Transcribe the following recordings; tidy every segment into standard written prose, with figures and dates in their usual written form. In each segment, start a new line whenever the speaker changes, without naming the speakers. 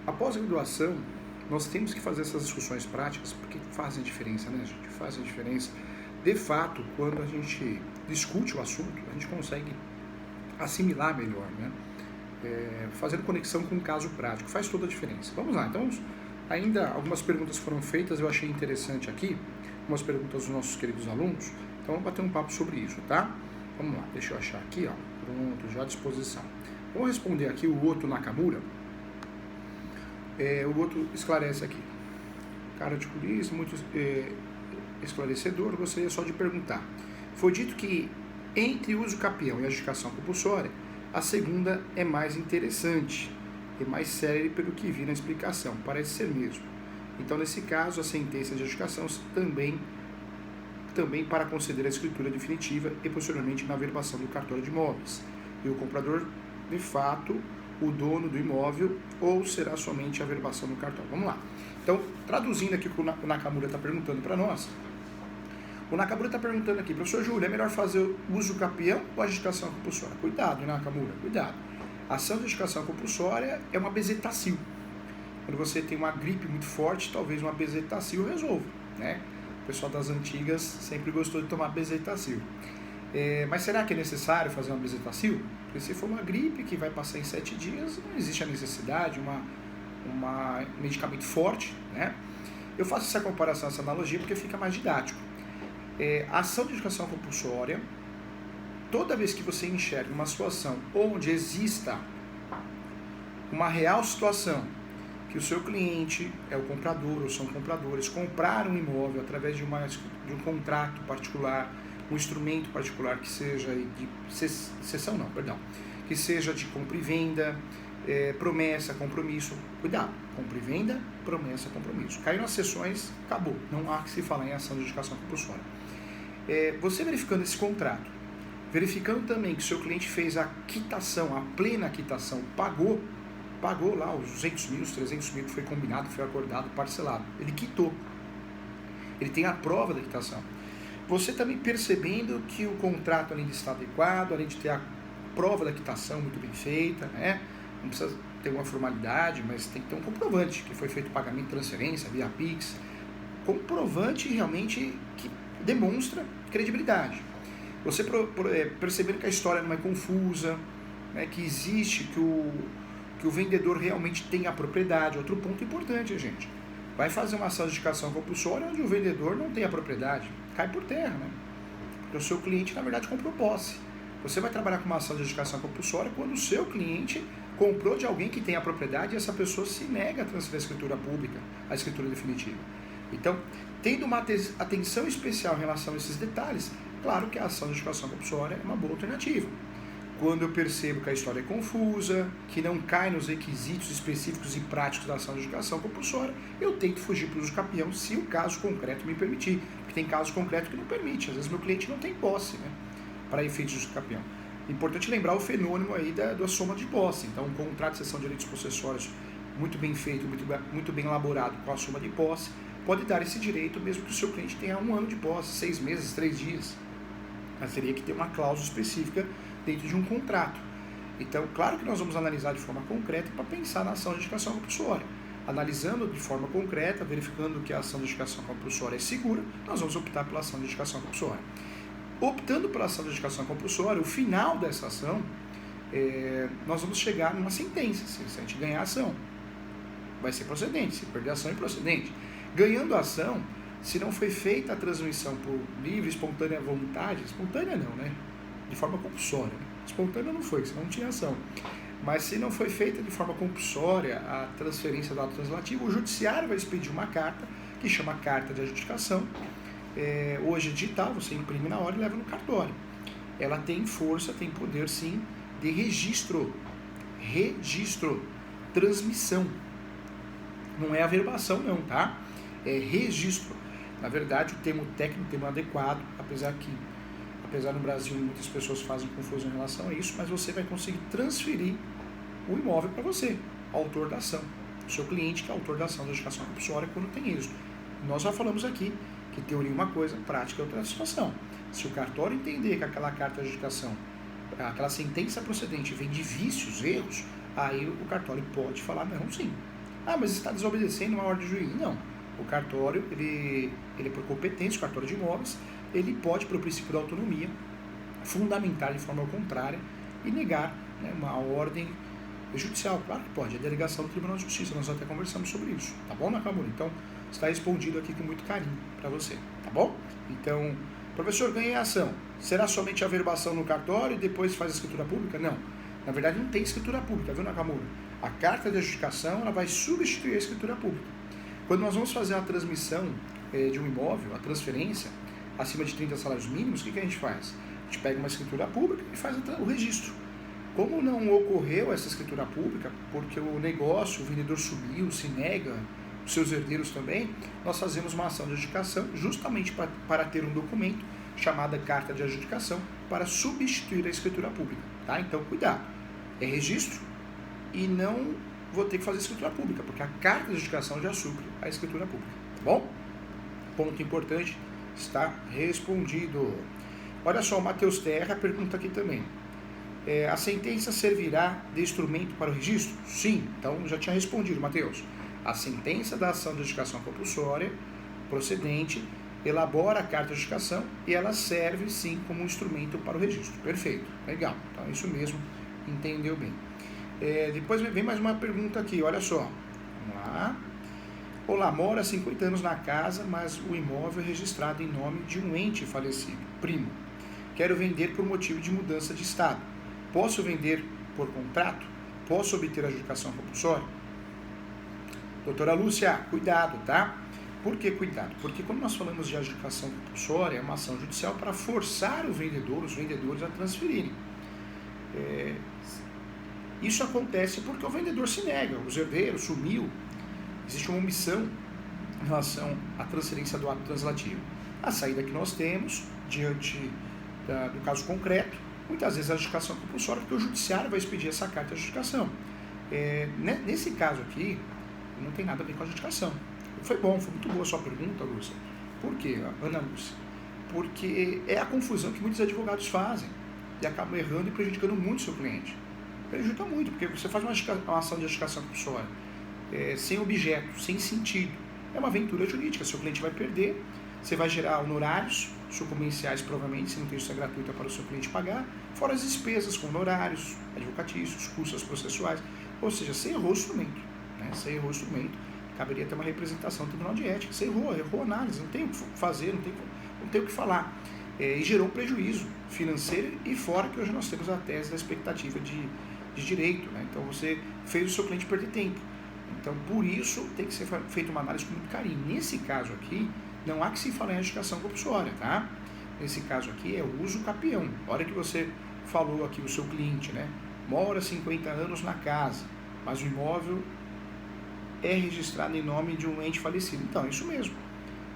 Após a graduação, nós temos que fazer essas discussões práticas porque fazem diferença, né, gente? Fazem diferença. De fato, quando a gente discute o assunto, a gente consegue assimilar melhor, né? Fazendo conexão com um caso prático, faz toda a diferença. Vamos lá, então, ainda algumas perguntas foram feitas, eu achei interessante aqui, algumas perguntas dos nossos queridos alunos, então vamos bater um papo sobre isso, tá? Vamos lá, deixa eu achar aqui, ó, pronto, já à disposição. Vamos responder aqui o Otto Nakamura. O outro esclarece aqui. Cara de polícia, muito esclarecedor, gostaria só de perguntar. Foi dito que entre uso capião e adjudicação compulsória, a segunda é mais interessante e mais séria pelo que vi na explicação, parece ser mesmo. Então, nesse caso, a sentença de adjudicação também para conceder a escritura definitiva e posteriormente na averbação do cartório de imóveis. E o comprador, de fato, o dono do imóvel, ou será somente a averbação do cartório? Vamos lá. Então, traduzindo aqui o que o Nakamura está perguntando para nós, o Nakamura está perguntando aqui, professor Júlio, é melhor fazer uso capião ou adjudicação compulsória? Cuidado, Nakamura, cuidado. A ação de adjudicação compulsória é uma bezetacil. Quando você tem uma gripe muito forte, talvez uma bezetacil resolva, né? O pessoal das antigas sempre gostou de tomar bezetacil. Mas será que é necessário fazer uma bezetacil? Porque se for uma gripe que vai passar em 7 dias, não existe a necessidade, um medicamento forte, né? Eu faço essa comparação, essa analogia, porque fica mais didático. A ação de adjudicação compulsória, toda vez que você enxerga uma situação onde exista uma real situação que o seu cliente é o comprador ou são compradores, compraram um imóvel através de um contrato particular, um instrumento particular que seja de que seja de compra e venda, promessa, compromisso. Cuidado, compra e venda, promessa, compromisso. Caiu nas sessões, acabou. Não há que se falar em ação de adjudicação compulsória. Você verificando esse contrato, verificando também que o seu cliente fez a quitação, a plena quitação, pagou lá os 200 mil, os 300 mil que foi combinado, foi acordado, parcelado. Ele quitou. Ele tem a prova da quitação. Você também percebendo que o contrato, além de estar adequado, além de ter a prova da quitação muito bem feita, né? Não precisa ter uma formalidade, mas tem que ter um comprovante, que foi feito pagamento de transferência, via Pix. Comprovante realmente que demonstra credibilidade. Você percebendo que a história não é confusa, né? Que existe, que o vendedor realmente tem a propriedade. Outro ponto importante, gente. Vai fazer uma ação de adjudicação compulsória onde o vendedor não tem a propriedade. Cai por terra, né? Porque o seu cliente, na verdade, comprou posse. Você vai trabalhar com uma ação de adjudicação compulsória quando o seu cliente comprou de alguém que tem a propriedade e essa pessoa se nega a transferir a escritura pública, a escritura definitiva. Então, tendo uma atenção especial em relação a esses detalhes, claro que a ação de adjudicação compulsória é uma boa alternativa. Quando eu percebo que a história é confusa, que não cai nos requisitos específicos e práticos da ação de adjudicação compulsória, eu tento fugir para o uso capião se o caso concreto me permitir. Porque tem casos concretos que não permite. Às vezes meu cliente não tem posse, né, para efeitos de uso capião. Importante lembrar o fenômeno aí da soma de posse. Então, um contrato de cessão de direitos possessórios muito bem feito, muito bem elaborado com a soma de posse, pode dar esse direito mesmo que o seu cliente tenha 1 ano de posse, 6 meses, 3 dias. Mas teria que ter uma cláusula específica dentro de um contrato. Então, claro que nós vamos analisar de forma concreta para pensar na ação de adjudicação compulsória. Analisando de forma concreta, verificando que a ação de adjudicação compulsória é segura, nós vamos optar pela ação de adjudicação compulsória. Optando pela ação de adjudicação compulsória, o final dessa ação, nós vamos chegar numa sentença. Se a gente ganhar a ação, vai ser procedente. Se perder a ação, é improcedente. Ganhando a ação, se não foi feita a transmissão por livre, espontânea vontade, espontânea não, né? De forma compulsória. Espontânea não foi, senão não tinha ação. Mas se não foi feita de forma compulsória a transferência do ato translativo, o judiciário vai expedir uma carta, que chama carta de adjudicação. Hoje é digital, você imprime na hora e leva no cartório. Ela tem força, tem poder sim, de registro, transmissão. Não é averbação não, tá? É registro. Na verdade, o termo técnico, o termo adequado, apesar no Brasil muitas pessoas fazem confusão em relação a isso, mas você vai conseguir transferir o imóvel para você, autor da ação. O seu cliente que é autor da ação de adjudicação compulsória quando tem êxito. Nós já falamos aqui que teoria é uma coisa, prática é outra situação. Se o cartório entender que aquela carta de adjudicação, aquela sentença procedente vem de vícios, erros, aí o cartório pode falar não, sim. Ah, mas está desobedecendo uma ordem de juiz. Não. O cartório, ele é por competência, o cartório de imóveis, ele pode, pelo princípio da autonomia, fundamentar de forma contrária e negar, né, uma ordem judicial. Claro que pode, é a delegação do Tribunal de Justiça, nós até conversamos sobre isso, tá bom, Nakamura? Então, está respondido aqui com muito carinho para você, tá bom? Então, professor, ganhei a ação, será somente a averbação no cartório e depois faz a escritura pública? Não, na verdade não tem escritura pública, viu, Nakamura? A carta de adjudicação, ela vai substituir a escritura pública. Quando nós vamos fazer a transmissão de um imóvel, a transferência, acima de 30 salários mínimos, o que a gente faz? A gente pega uma escritura pública e faz o registro. Como não ocorreu essa escritura pública, porque o negócio, o vendedor sumiu, se nega, os seus herdeiros também, nós fazemos uma ação de adjudicação justamente para ter um documento chamada carta de adjudicação para substituir a escritura pública. Tá? Então, cuidado. É registro e não vou ter que fazer escritura pública, porque a carta de adjudicação já supre a escritura pública. Tá bom? Ponto importante, está respondido. Olha só, o Matheus Terra pergunta aqui também. A sentença servirá de instrumento para o registro? Sim, então já tinha respondido, Matheus. A sentença da ação de adjudicação compulsória procedente elabora a carta de adjudicação e ela serve sim como um instrumento para o registro. Perfeito, legal. Então é isso mesmo, entendeu bem. Depois vem mais uma pergunta aqui, olha só. Vamos lá. Olá, moro há 50 anos na casa, mas o imóvel é registrado em nome de um ente falecido, primo. Quero vender por motivo de mudança de estado. Posso vender por contrato? Posso obter a adjudicação compulsória? Doutora Lúcia, cuidado, tá? Por que cuidado? Porque quando nós falamos de adjudicação compulsória, é uma ação judicial para forçar os vendedores a transferirem. Isso acontece porque o vendedor se nega, os herdeiros, sumiu, existe uma omissão em relação à transferência do ato translativo. A saída que nós temos, diante do caso concreto, muitas vezes a adjudicação compulsória, porque o judiciário vai expedir essa carta de adjudicação. Nesse caso aqui, não tem nada a ver com a adjudicação. Foi muito boa a sua pergunta, Lúcia. Por quê, Ana Lúcia? Porque é a confusão que muitos advogados fazem e acabam errando e prejudicando muito o seu cliente. Prejudica muito, porque você faz uma ação de adjudicação compulsória sem objeto, sem sentido. É uma aventura jurídica, seu cliente vai perder, você vai gerar honorários sucumbenciais, provavelmente, se não tem justiça gratuita para o seu cliente pagar, fora as despesas com honorários, advocatícios, custos processuais, ou seja, você errou o instrumento, né? Você errou o instrumento, caberia ter uma representação do Tribunal de Ética, você errou a análise, não tem o que fazer, não tem o que falar, e gerou um prejuízo financeiro e fora que hoje nós temos a tese da expectativa de direito, né? Então você fez o seu cliente perder tempo. Então, por isso, tem que ser feita uma análise com muito carinho. Nesse caso aqui, não há que se falar em adjudicação compulsória, tá? Nesse caso aqui é o uso capião. A hora que você falou aqui o seu cliente, né? Mora 50 anos na casa, mas o imóvel é registrado em nome de um ente falecido. Então, é isso mesmo.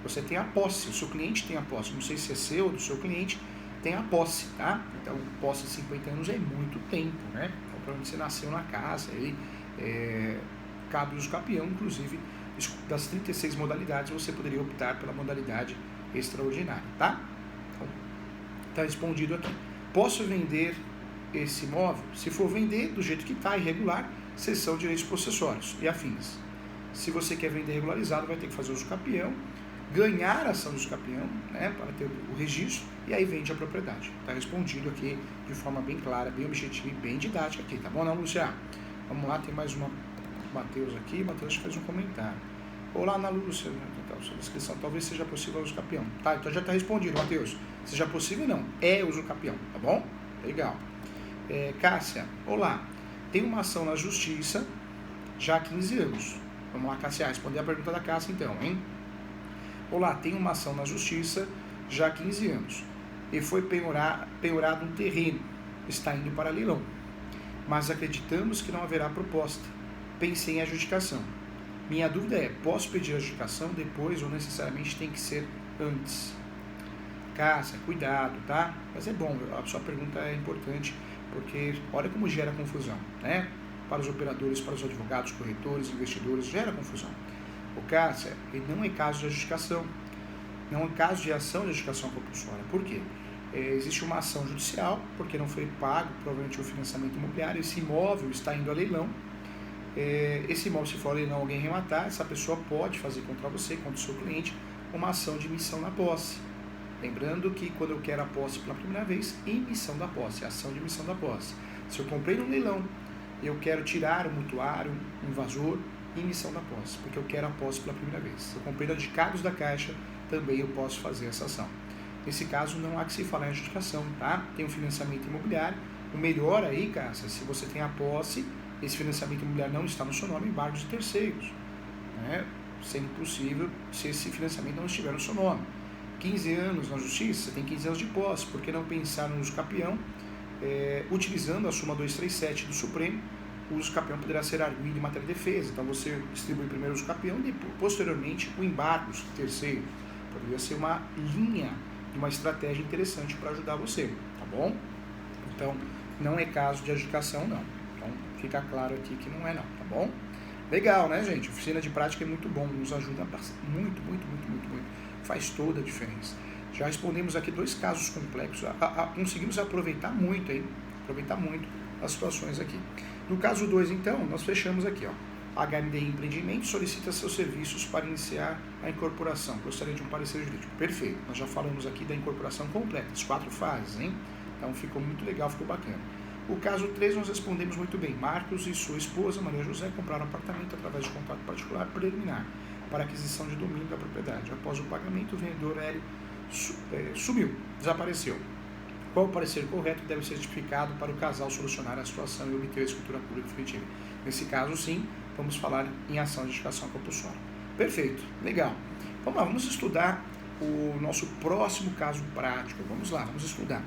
Você tem a posse, o seu cliente tem a posse. Não sei se é seu ou do seu cliente, tem a posse, tá? Então, posse de 50 anos é muito tempo, né? Então, provavelmente você nasceu na casa, aí cabe o uso capião, inclusive, das 36 modalidades, você poderia optar pela modalidade extraordinária, tá? Então, está respondido aqui. Posso vender esse imóvel? Se for vender do jeito que está, irregular, cessão de direitos possessórios e afins. Se você quer vender regularizado, vai ter que fazer uso capião, ganhar a ação do uso capião, né, para ter o registro, e aí vende a propriedade. Está respondido aqui de forma bem clara, bem objetiva e bem didática aqui, tá bom, não, Lúcia? Vamos lá, tem mais uma. Matheus aqui, Matheus fez um comentário. Olá, Ana Lúcia, sua descrição, talvez seja possível o uso capião. Tá, então já está respondido, Matheus. Seja possível não, é uso capião, tá bom? Legal. Cássia, olá, tem uma ação na justiça já há 15 anos. Vamos lá, Cássia, responder a pergunta da Cássia então, hein? Olá, tem uma ação na justiça já há 15 anos e foi penhorado um terreno, está indo para leilão, mas acreditamos que não haverá proposta. Pensei em adjudicação. Minha dúvida é, posso pedir adjudicação depois ou necessariamente tem que ser antes? Cássia, cuidado, tá? Mas é bom, a sua pergunta é importante, porque olha como gera confusão, né? Para os operadores, para os advogados, corretores, investidores, gera confusão. O Cássia, ele não é caso de adjudicação, não é caso de ação de adjudicação compulsória. Por quê? Existe uma ação judicial, porque não foi pago, provavelmente, o financiamento imobiliário, esse imóvel está indo a leilão, esse imóvel, se for leilão, alguém arrematar, essa pessoa pode fazer contra você, contra o seu cliente, uma ação de emissão na posse. Lembrando que quando eu quero a posse pela primeira vez, emissão da posse, ação de emissão da posse. Se eu comprei no leilão, eu quero tirar o mutuário, um invasor, emissão da posse, porque eu quero a posse pela primeira vez. Se eu comprei dedicados da Caixa, também eu posso fazer essa ação. Nesse caso, não há que se falar em adjudicação, tá? Tem um financiamento imobiliário. O melhor aí, Cássia, se você tem a posse, esse financiamento imobiliário não está no seu nome, embargos de terceiros, né? Sendo possível se esse financiamento não estiver no seu nome. 15 anos na justiça, você tem 15 anos de posse, por que não pensar no uso capião, utilizando a súmula 237 do Supremo? O uso capião poderá ser arguido em matéria de defesa, então você distribui primeiro o uso capião e posteriormente o embargo de terceiro. Poderia ser uma linha, uma estratégia interessante para ajudar você, tá bom? Então, não é caso de adjudicação, não. Então, fica claro aqui que não é não, tá bom? Legal, né, gente? Oficina de prática é muito bom, nos ajuda muito, muito, muito, muito, muito. Faz toda a diferença. Já respondemos aqui 2 casos complexos, conseguimos aproveitar muito, hein? Aproveitar muito as situações aqui. No caso 2, então, nós fechamos aqui, ó. HMDI Empreendimento solicita seus serviços para iniciar a incorporação. Gostaria de um parecer jurídico. Perfeito. Nós já falamos aqui da incorporação completa, as 4 fases, hein? Então ficou muito legal, ficou bacana. O caso 3 nós respondemos muito bem. Marcos e sua esposa, Maria José, compraram um apartamento através de contrato particular preliminar para aquisição de domínio da propriedade. Após o pagamento, o vendedor Hélio sumiu, desapareceu. Qual o parecer correto que deve ser certificado para o casal solucionar a situação e obter a escritura pública definitiva? Nesse caso, sim, vamos falar em ação de edificação compulsória. Perfeito, legal. Vamos lá, vamos estudar o nosso próximo caso prático. Vamos lá, vamos estudar.